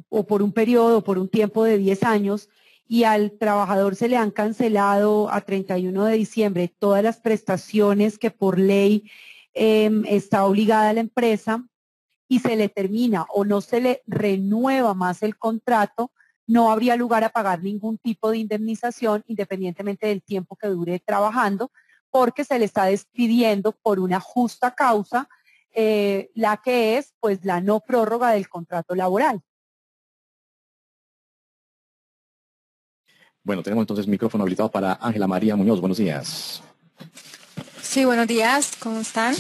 o por un periodo, o por un tiempo de 10 años, y al trabajador se le han cancelado a 31 de diciembre todas las prestaciones que por ley está obligada la empresa, y se le termina o no se le renueva más el contrato, no habría lugar a pagar ningún tipo de indemnización independientemente del tiempo que dure trabajando, porque se le está despidiendo por una justa causa, la que es pues la no prórroga del contrato laboral. Bueno, tenemos entonces micrófono habilitado para Ángela María Muñoz. Buenos días. Sí, buenos días, ¿cómo están?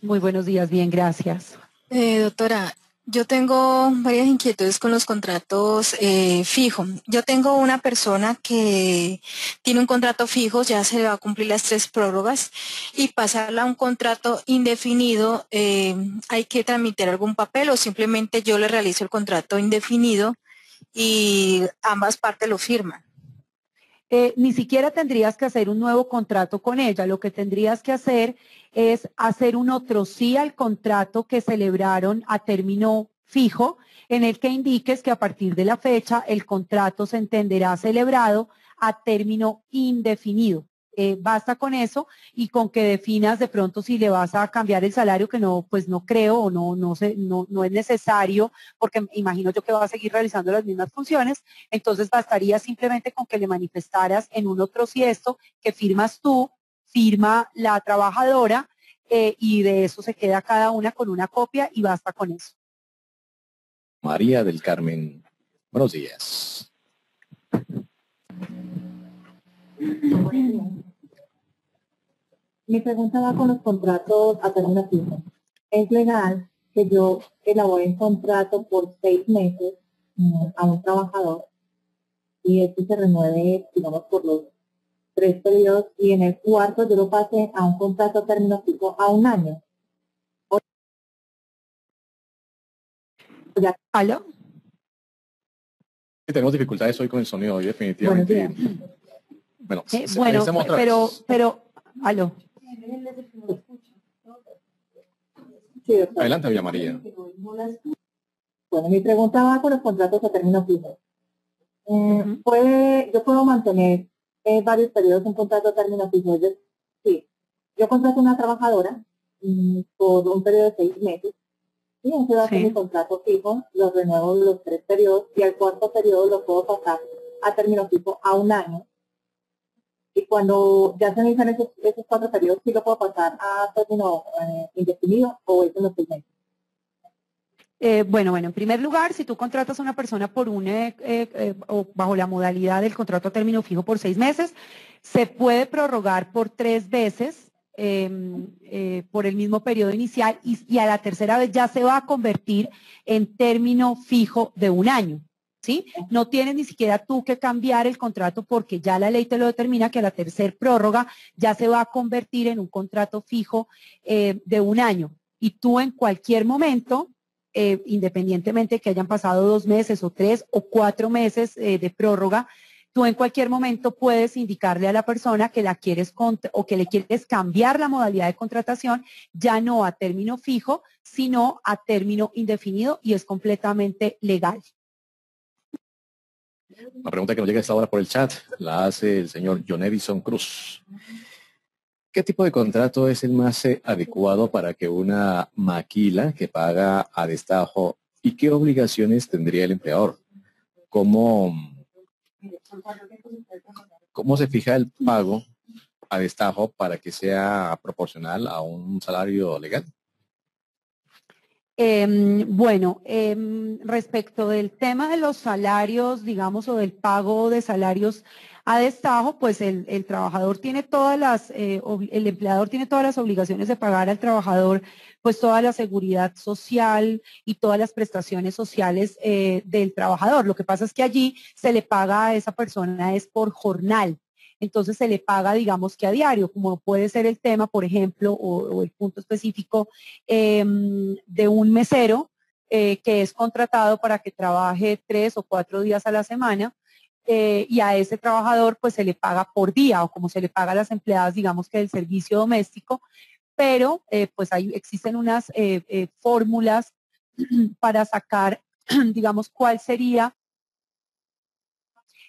Muy buenos días, bien, gracias. Doctora, yo tengo varias inquietudes con los contratos fijos. Yo tengo una persona que tiene un contrato fijo, ya se le va a cumplir las 3 prórrogas, y pasarla a un contrato indefinido, ¿hay que tramitar algún papel o simplemente yo le realizo el contrato indefinido y ambas partes lo firman? Ni siquiera tendrías que hacer un nuevo contrato con ella. Lo que tendrías que hacer es hacer un otro sí al contrato que celebraron a término fijo, en el que indiques que a partir de la fecha el contrato se entenderá celebrado a término indefinido. Basta con eso y con que definas de pronto si le vas a cambiar el salario, que no, pues no creo o no es necesario, porque imagino yo que va a seguir realizando las mismas funciones. Entonces bastaría simplemente con que le manifestaras en un otro siesto que firmas tú, firma la trabajadora, y de eso se queda cada una con una copia y basta con eso. María del Carmen, buenos días. Mi pregunta va con los contratos a término fijo. ¿Es legal que yo elabore un contrato por 6 meses a un trabajador y este se renueve, digamos, por los 3 periodos y en el cuarto yo lo pase a un contrato a término fijo a un año? ¿Aló? Sí, tenemos dificultades hoy con el sonido, hoy definitivamente. Bueno, pero, aló. Sí, adelante, Villa María. Bueno, mi pregunta va con los contratos a término fijo. Yo puedo mantener varios periodos un contrato a término fijo. Sí, yo contrato una trabajadora por un periodo de 6 meses. Y ese va a ser mi contrato fijo, lo renuevo los 3 periodos y al cuarto periodo lo puedo pasar a término fijo a un año. Y cuando ya se inician esos 4 periodos, sí lo puedo pasar a término indefinido o eso no es Bueno, en primer lugar, si tú contratas a una persona por o bajo la modalidad del contrato a término fijo por 6 meses, se puede prorrogar por 3 veces por el mismo periodo inicial y a la tercera vez ya se va a convertir en término fijo de un año. ¿Sí? No tienes ni siquiera tú que cambiar el contrato porque ya la ley te lo determina que a la tercera prórroga ya se va a convertir en un contrato fijo de un año. Y tú en cualquier momento, independientemente de que hayan pasado 2 meses o 3 o 4 meses de prórroga, tú en cualquier momento puedes indicarle a la persona que la quieres o que le quieres cambiar la modalidad de contratación, ya no a término fijo, sino a término indefinido y es completamente legal. Una pregunta que nos llega a esta hora por el chat la hace el señor John Edison Cruz. ¿Qué tipo de contrato es el más adecuado para que una maquila que paga a destajo y qué obligaciones tendría el empleador? ¿Cómo se fija el pago a destajo para que sea proporcional a un salario legal? Respecto del tema de los salarios, digamos, o del pago de salarios a destajo, pues el trabajador tiene el empleador tiene todas las obligaciones de pagar al trabajador pues toda la seguridad social y todas las prestaciones sociales del trabajador. Lo que pasa es que allí se le paga a esa persona es por jornal. Entonces se le paga, digamos que a diario, como puede ser el tema, por ejemplo, o el punto específico de un mesero que es contratado para que trabaje 3 o 4 días a la semana. Y a ese trabajador pues se le paga por día o como se le paga a las empleadas, digamos que del servicio doméstico, pero pues existen unas fórmulas para sacar, digamos, cuál sería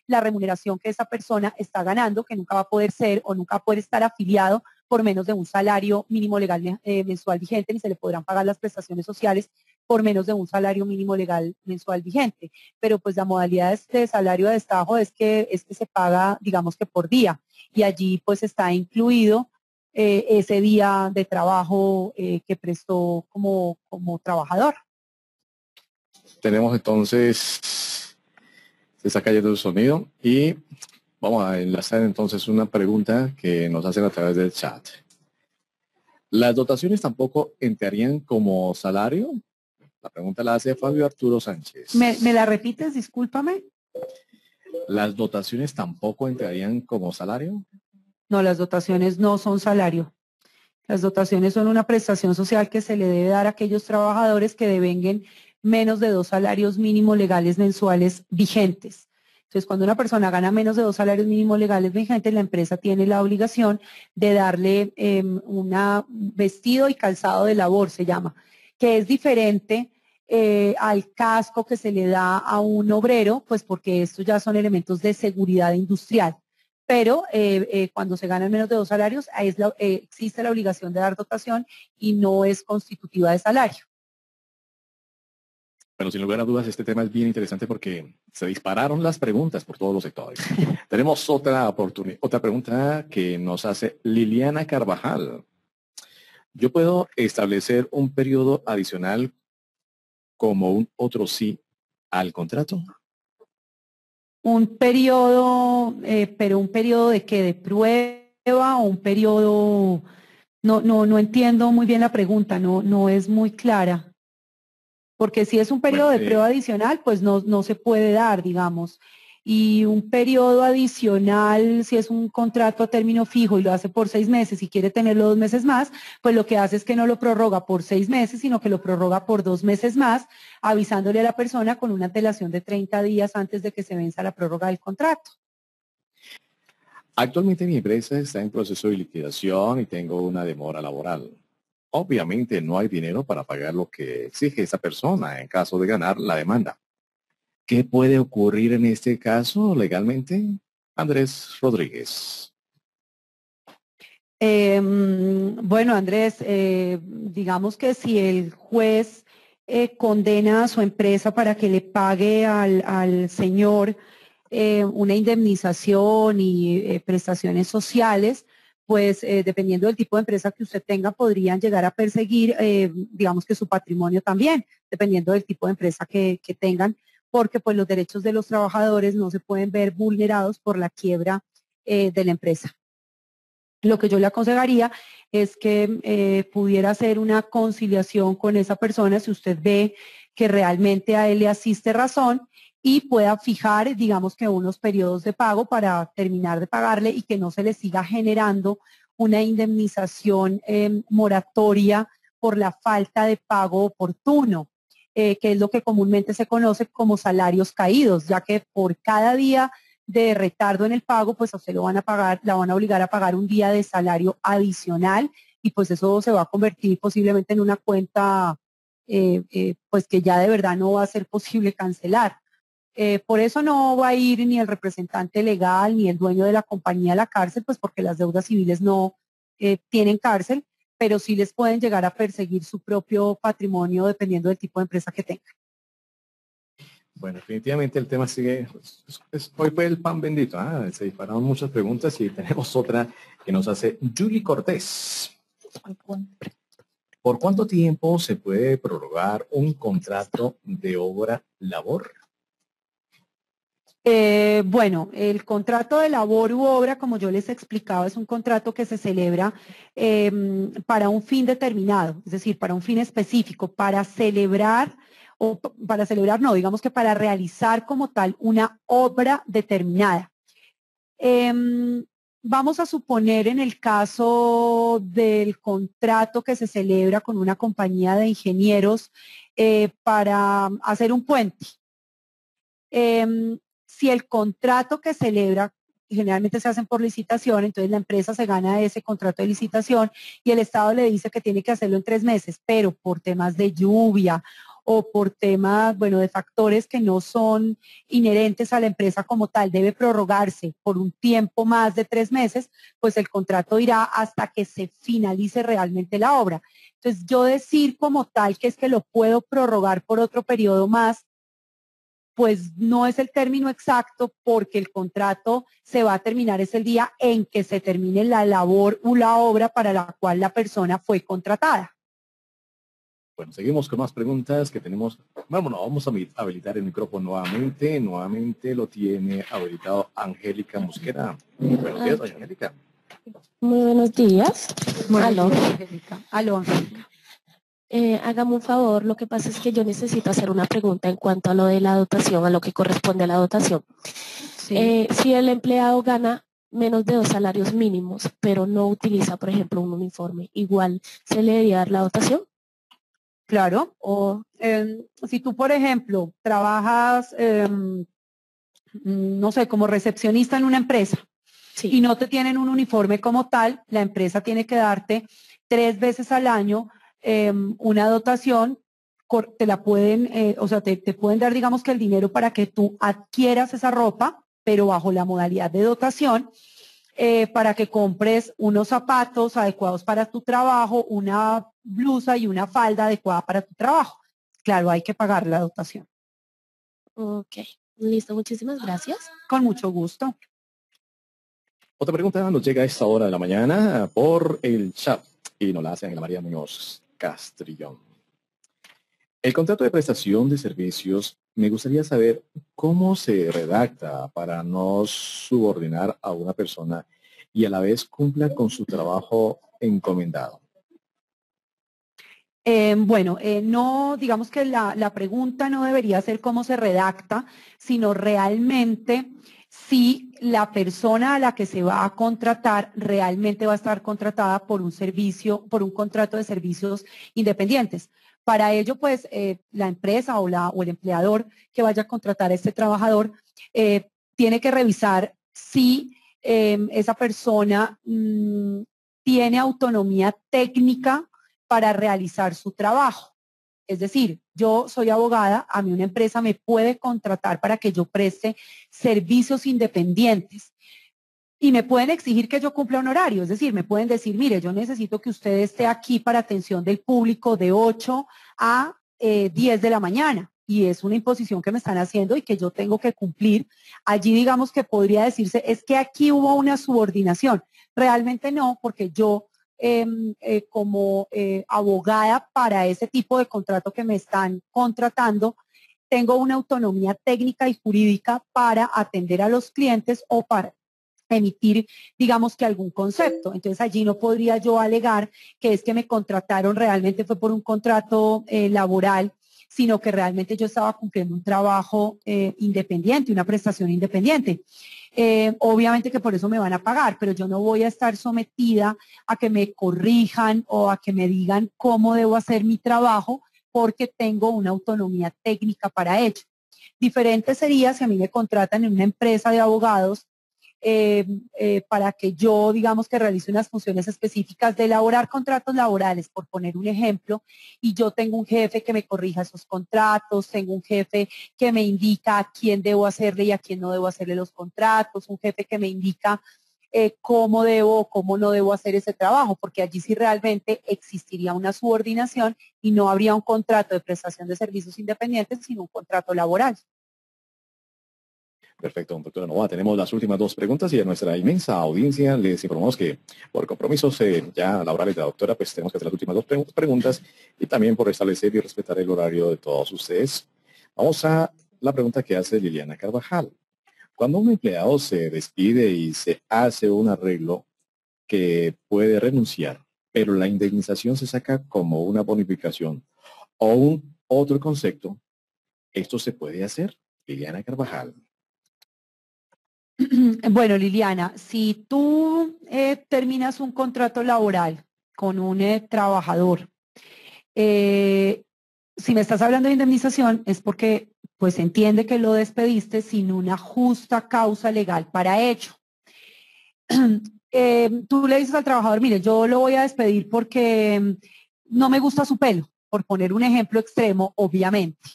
la remuneración que esa persona está ganando, que nunca va a poder ser o nunca va a poder estar afiliado por menos de un salario mínimo legal mensual vigente, ni se le podrán pagar las prestaciones sociales por menos de un salario mínimo legal mensual vigente. Pero pues la modalidad de salario de destajo es que se paga, digamos que por día, y allí pues está incluido ese día de trabajo que prestó como trabajador. Tenemos entonces, se está cayendo el sonido y vamos a enlazar entonces una pregunta que nos hacen a través del chat. ¿Las dotaciones tampoco entrarían como salario? La pregunta la hace Fabio Arturo Sánchez. ¿Me la repites? Discúlpame. ¿Las dotaciones tampoco entrarían como salario? No, las dotaciones no son salario. Las dotaciones son una prestación social que se le debe dar a aquellos trabajadores que devenguen menos de 2 salarios mínimos legales mensuales vigentes. Entonces, cuando una persona gana menos de 2 salarios mínimos legales vigentes, la empresa tiene la obligación de darle un vestido y calzado de labor, se llama, que es diferente al casco que se le da a un obrero, pues porque estos ya son elementos de seguridad industrial. Pero cuando se ganan menos de 2 salarios, existe la obligación de dar dotación y no es constitutiva de salario. Pero sin lugar a dudas, este tema es bien interesante porque se dispararon las preguntas por todos los sectores. Tenemos otra pregunta que nos hace Liliana Carvajal. ¿Yo puedo establecer un periodo adicional como un otro sí al contrato? Un periodo, pero un periodo de qué, de prueba o un periodo, no entiendo muy bien la pregunta, no es muy clara. Porque si es un periodo de prueba adicional, pues no se puede dar, digamos. Y un periodo adicional, si es un contrato a término fijo y lo hace por 6 meses y quiere tenerlo 2 meses más, pues lo que hace es que no lo prorroga por 6 meses, sino que lo prorroga por 2 meses más, avisándole a la persona con una antelación de 30 días antes de que se venza la prórroga del contrato. Actualmente mi empresa está en proceso de liquidación y tengo una demora laboral. Obviamente no hay dinero para pagar lo que exige esa persona en caso de ganar la demanda. ¿Qué puede ocurrir en este caso legalmente? Andrés Rodríguez. Bueno, Andrés, digamos que si el juez condena a su empresa para que le pague al señor una indemnización y prestaciones sociales, pues dependiendo del tipo de empresa que usted tenga, podrían llegar a perseguir, digamos que su patrimonio también, dependiendo del tipo de empresa que tengan, porque pues los derechos de los trabajadores no se pueden ver vulnerados por la quiebra de la empresa. Lo que yo le aconsejaría es que pudiera hacer una conciliación con esa persona si usted ve que realmente a él le asiste razón y pueda fijar, digamos que unos periodos de pago para terminar de pagarle y que no se le siga generando una indemnización moratoria por la falta de pago oportuno, que es lo que comúnmente se conoce como salarios caídos, ya que por cada día de retardo en el pago, pues a usted lo van a pagar, la van a obligar a pagar un día de salario adicional y pues eso se va a convertir posiblemente en una cuenta pues que ya de verdad no va a ser posible cancelar. Por eso no va a ir ni el representante legal ni el dueño de la compañía a la cárcel, pues porque las deudas civiles no tienen cárcel, pero sí les pueden llegar a perseguir su propio patrimonio dependiendo del tipo de empresa que tengan. Bueno, definitivamente el tema sigue, hoy fue el pan bendito, se dispararon muchas preguntas y tenemos otra que nos hace Julie Cortés. ¿Por cuánto tiempo se puede prorrogar un contrato de obra labor? Bueno, el contrato de labor u obra, como yo les explicaba, es un contrato que se celebra para un fin determinado, es decir, para un fin específico, para celebrar, o para celebrar no, digamos que para realizar como tal una obra determinada. Vamos a suponer en el caso del contrato que se celebra con una compañía de ingenieros para hacer un puente. Si el contrato que celebra, generalmente se hacen por licitación, entonces la empresa se gana ese contrato de licitación y el Estado le dice que tiene que hacerlo en 3 meses, pero por temas de lluvia o por temas, bueno, de factores que no son inherentes a la empresa como tal, debe prorrogarse por un tiempo más de 3 meses, pues el contrato irá hasta que se finalice realmente la obra. Entonces, yo decir como tal que es que lo puedo prorrogar por otro periodo más, pues no es el término exacto porque el contrato se va a terminar es el día en que se termine la labor o la obra para la cual la persona fue contratada. Bueno, seguimos con más preguntas que tenemos. Bueno, vamos a habilitar el micrófono nuevamente. Nuevamente lo tiene habilitado Angélica Mosquera. Buenos días, doña Angélica. Muy buenos días. Aló, Angélica. Aló, Angélica. Hágame un favor, lo que pasa es que yo necesito hacer una pregunta en cuanto a lo de la dotación, a lo que corresponde a la dotación. Sí. Si el empleado gana menos de 2 salarios mínimos, pero no utiliza, por ejemplo, un uniforme, igual se le debería dar la dotación. Claro. O Si tú, por ejemplo, trabajas, no sé, como recepcionista en una empresa y no te tienen un uniforme como tal, la empresa tiene que darte 3 veces al año una dotación, te la pueden, o sea, te pueden dar, digamos que el dinero para que tú adquieras esa ropa, pero bajo la modalidad de dotación, para que compres unos zapatos adecuados para tu trabajo, una blusa y una falda adecuada para tu trabajo. Claro, hay que pagar la dotación. Ok, listo, muchísimas gracias. Con mucho gusto. Otra pregunta nos llega a esta hora de la mañana por el chat y nos la hace Ángela María Muñoz Castrillón. El contrato de prestación de servicios, me gustaría saber cómo se redacta para no subordinar a una persona y a la vez cumpla con su trabajo encomendado. Bueno, no, digamos que la pregunta no debería ser cómo se redacta, sino realmente si la persona a la que se va a contratar realmente va a estar contratada por un servicio, por un contrato de servicios independientes. Para ello, pues, la empresa o el empleador que vaya a contratar a este trabajador tiene que revisar si esa persona tiene autonomía técnica para realizar su trabajo. Es decir, yo soy abogada, a mí una empresa me puede contratar para que yo preste servicios independientes y me pueden exigir que yo cumpla un horario, es decir, me pueden decir, mire, yo necesito que usted esté aquí para atención del público de 8 a 10 de la mañana y es una imposición que me están haciendo y que yo tengo que cumplir. Allí digamos que podría decirse, es que aquí hubo una subordinación. Realmente no, porque yo como abogada para ese tipo de contrato que me están contratando, tengo una autonomía técnica y jurídica para atender a los clientes o para emitir, digamos que algún concepto. Entonces allí no podría yo alegar que es que me contrataron realmente fue por un contrato laboral, sino que realmente yo estaba cumpliendo un trabajo independiente, una prestación independiente. Obviamente que por eso me van a pagar, pero yo no voy a estar sometida a que me corrijan o a que me digan cómo debo hacer mi trabajo porque tengo una autonomía técnica para ello. Diferente sería si a mí me contratan en una empresa de abogados para que yo, digamos que realice unas funciones específicas de elaborar contratos laborales, por poner un ejemplo, y yo tengo un jefe que me corrija esos contratos, tengo un jefe que me indica a quién debo hacerle y a quién no debo hacerle los contratos, un jefe que me indica cómo debo o cómo no debo hacer ese trabajo, porque allí sí realmente existiría una subordinación y no habría un contrato de prestación de servicios independientes, sino un contrato laboral. Perfecto, doctora Novoa. Tenemos las últimas 2 preguntas y a nuestra inmensa audiencia les informamos que por compromisos ya laborales de la doctora, pues tenemos que hacer las últimas 2 preguntas y también por establecer y respetar el horario de todos ustedes. Vamos a la pregunta que hace Liliana Carvajal. Cuando un empleado se despide y se hace un arreglo que puede renunciar, pero la indemnización se saca como una bonificación o un otro concepto, ¿esto se puede hacer? Liliana Carvajal. Bueno, Liliana, si tú terminas un contrato laboral con un trabajador, si me estás hablando de indemnización es porque pues entiende que lo despediste sin una justa causa legal para ello. Tú le dices al trabajador, mire, yo lo voy a despedir porque no me gusta su pelo, por poner un ejemplo extremo, obviamente.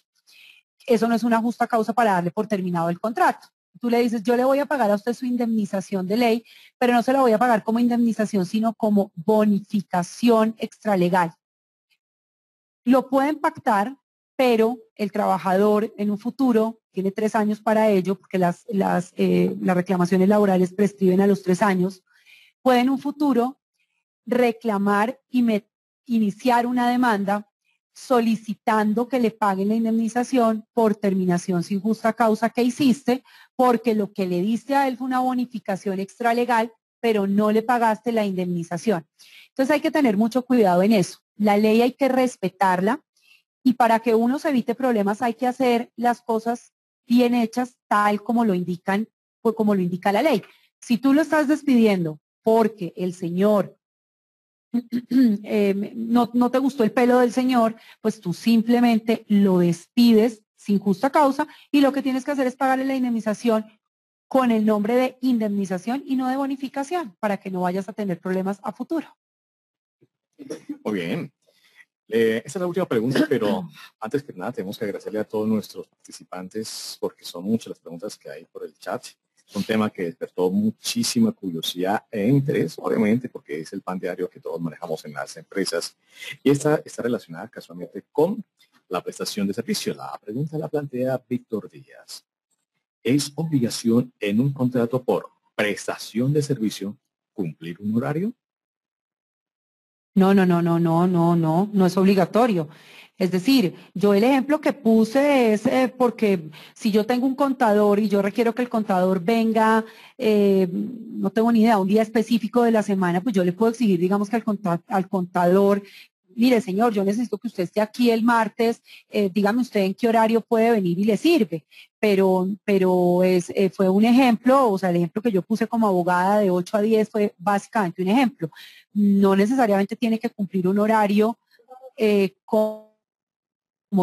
Eso no es una justa causa para darle por terminado el contrato. Tú le dices, yo le voy a pagar a usted su indemnización de ley, pero no se la voy a pagar como indemnización, sino como bonificación extralegal. Lo pueden pactar, pero el trabajador en un futuro tiene 3 años para ello, porque las reclamaciones laborales prescriben a los 3 años, puede en un futuro reclamar y iniciar una demanda solicitando que le paguen la indemnización por terminación sin justa causa que hiciste, porque lo que le diste a él fue una bonificación extralegal, pero no le pagaste la indemnización. Entonces hay que tener mucho cuidado en eso. La ley hay que respetarla y para que uno se evite problemas hay que hacer las cosas bien hechas tal como lo indican, como lo indica la ley. Si tú lo estás despidiendo porque el señor no te gustó el pelo del señor, pues tú simplemente lo despides sin justa causa y lo que tienes que hacer es pagarle la indemnización con el nombre de indemnización y no de bonificación para que no vayas a tener problemas a futuro. Muy bien. Esa es la última pregunta, pero antes que nada tenemos que agradecerle a todos nuestros participantes porque son muchas las preguntas que hay por el chat. Es un tema que despertó muchísima curiosidad e interés, obviamente, porque es el pan diario que todos manejamos en las empresas. Y esta está relacionada casualmente con la prestación de servicio. La pregunta la plantea Víctor Díaz. ¿Es obligación en un contrato por prestación de servicio cumplir un horario? No es obligatorio. Es decir, yo el ejemplo que puse es porque si yo tengo un contador y yo requiero que el contador venga, no tengo ni idea, un día específico de la semana, pues yo le puedo exigir, digamos que al contador, mire señor, yo necesito que usted esté aquí el martes, dígame usted en qué horario puede venir y le sirve. Fue un ejemplo, o sea, el ejemplo que yo puse como abogada de 8 a 10 fue básicamente un ejemplo. No necesariamente tiene que cumplir un horario como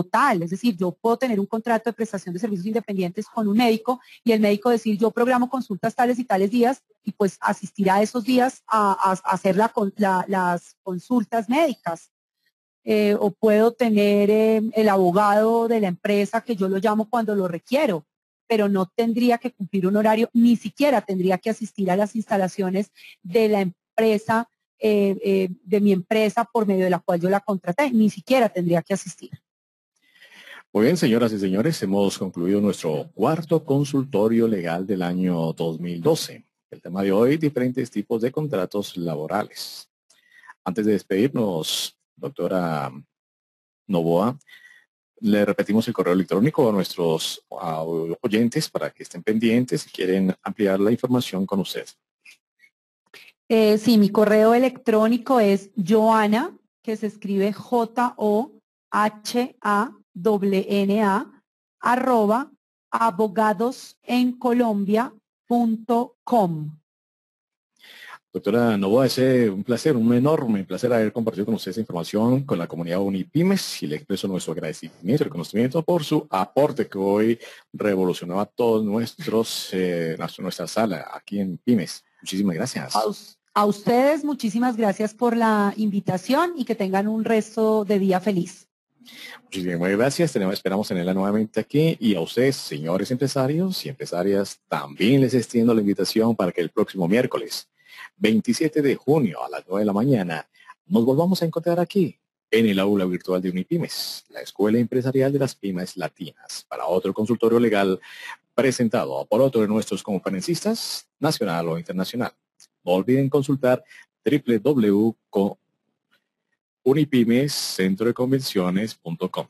tal, es decir, yo puedo tener un contrato de prestación de servicios independientes con un médico y el médico decir yo programo consultas tales y tales días y pues asistir a esos días a hacer las consultas médicas. O puedo tener el abogado de la empresa que yo lo llamo cuando lo requiero, pero no tendría que cumplir un horario, ni siquiera tendría que asistir a las instalaciones de la empresa, de mi empresa por medio de la cual yo la contraté, ni siquiera tendría que asistir. Muy bien, señoras y señores, hemos concluido nuestro cuarto consultorio legal del año 2012. El tema de hoy, diferentes tipos de contratos laborales. Antes de despedirnos, doctora Novoa, le repetimos el correo electrónico a nuestros oyentes para que estén pendientes si quieren ampliar la información con usted. Sí, mi correo electrónico es Johanna, que se escribe JOHANA, @abogadosencolombia.com. Doctora Novoa, es un placer, un enorme placer haber compartido con usted esa información con la comunidad Unipymes y le expreso nuestro agradecimiento y reconocimiento por su aporte que hoy revolucionó a todos nuestra sala aquí en Pymes. Muchísimas gracias. A ustedes muchísimas gracias por la invitación y que tengan un resto de día feliz. Muchísimas gracias, esperamos tenerla nuevamente aquí y a ustedes, señores empresarios y empresarias, también les extiendo la invitación para que el próximo miércoles 27 de junio a las 9 de la mañana nos volvamos a encontrar aquí en el aula virtual de Unipymes, la Escuela Empresarial de las Pymes Latinas, para otro consultorio legal presentado por otro de nuestros conferencistas, nacional o internacional. No olviden consultar www.unipymescentrodeconvenciones.com.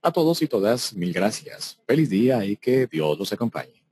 A todos y todas, mil gracias. Feliz día y que Dios los acompañe.